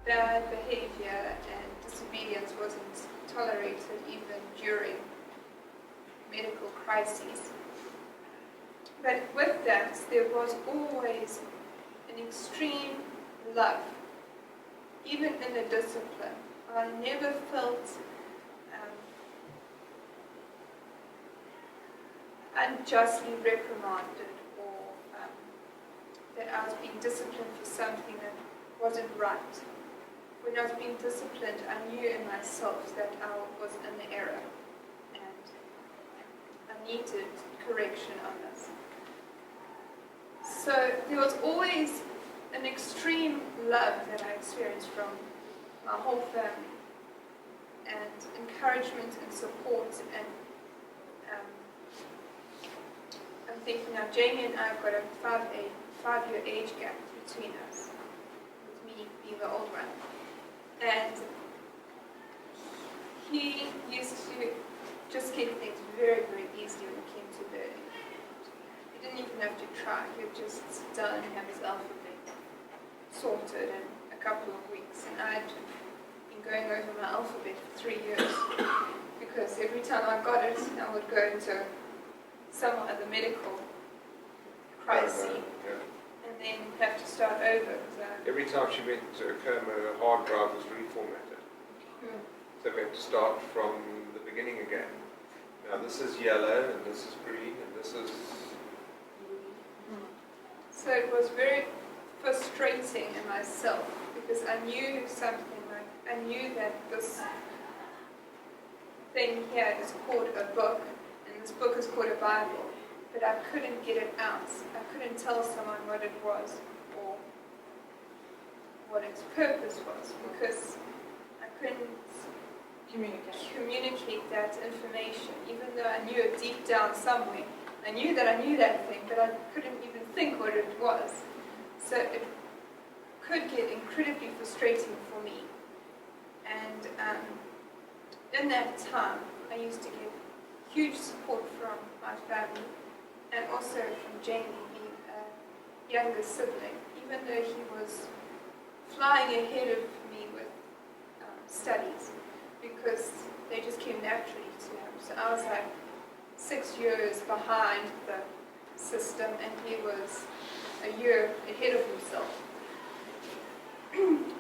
bad behavior and disobedience wasn't tolerated even during medical crises. But with that, there was always an extreme love, even in the discipline. I never felt unjustly reprimanded or that I was being disciplined for something that wasn't right. When I was being disciplined, I knew in myself that I was in the error and I needed correction on this. So there was always an extreme love that I experienced from my whole family, and encouragement and support. And I'm thinking now, Jamie and I have got a 5-year age gap between us, with me being the old one. And he used to just get things very, very easily when it came to learning. He didn't even have to try. He would just sit down and have his alphabet sorted in a couple of weeks. And I'd been going over my alphabet for 3 years because every time I got it, I would go into some other medical crisis and then have to start over. Every time she went to a coma, her hard drive was reformatted. So we have to start from the beginning again. Now this is yellow, and this is green, and this is... So it was very frustrating in myself because I knew something, like I knew that this thing here is called a book, and this book is called a Bible, but I couldn't get it out. I couldn't tell someone what it was or what its purpose was because I couldn't communicate that information, even though I knew it deep down somewhere. I knew that I knew that thing, but I couldn't even think what it was. So it could get incredibly frustrating for me. And in that time, I used to get huge support from my family and also from Jamie, being a younger sibling, even though he was flying ahead of me with studies because they just came naturally to him. So I was like 6 years behind the system and he was a year ahead of himself.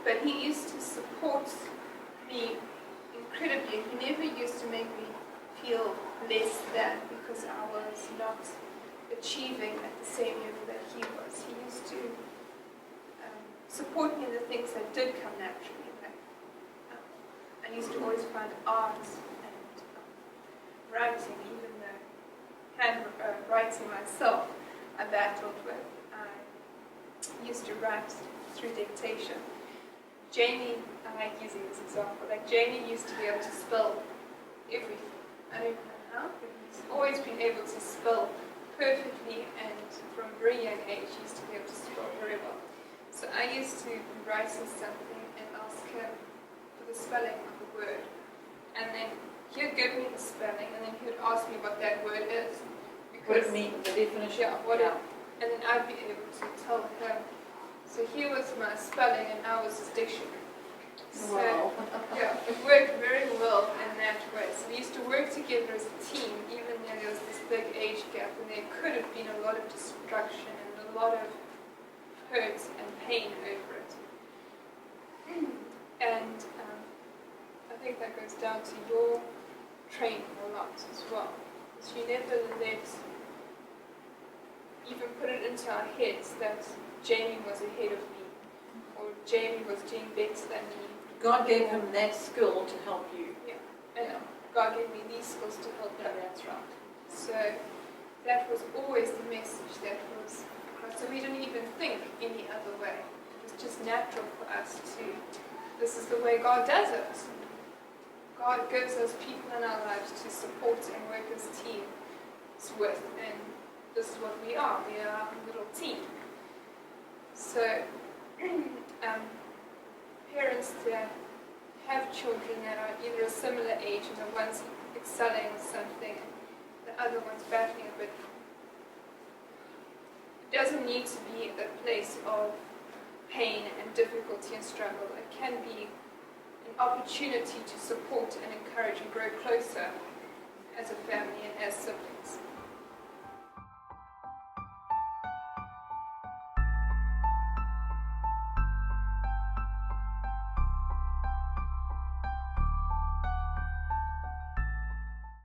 But he used to support me incredibly. He never used to make me feel less than because I was not achieving at the same level that he was. He used to support me in the things that did come naturally. I used to always find art and writing, even though writing myself I battled with. I used to write through dictation. Jamie, I like using this example, like Jamie used to be able to spell everything. I don't know how, but he's always been able to spell perfectly, and from a very young age he used to be able to spell very well. So I used to be writing something and ask him for the spelling of the word. And then he would give me the spelling, and then he would ask me what that word is. What it means, the definition. Yeah, and then I'd be able to tell him. So he was my spelling and I was his dictionary. So, wow. Yeah, it worked very well in that way. So we used to work together as a team, even though there was this big age gap, and there could have been a lot of destruction and a lot of hurt and pain over it. And I think that goes down to your training a lot as well. Because you never let even put it into our heads that Jamie was ahead of me, or Jamie was doing better than me. God gave him that skill to help you. Yeah, and God gave me these skills to help him. That's right. So that was always the message that was across. So we didn't even think any other way. It was just natural for us to, this is the way God does it. God gives us people in our lives to support and work as teams with, and this is what we are. We are a little team. So parents that have children that are either a similar age, and the one's excelling with something and the other one's battling a bit, it doesn't need to be a place of pain and difficulty and struggle, it can be an opportunity to support and encourage and grow closer as a family and as siblings.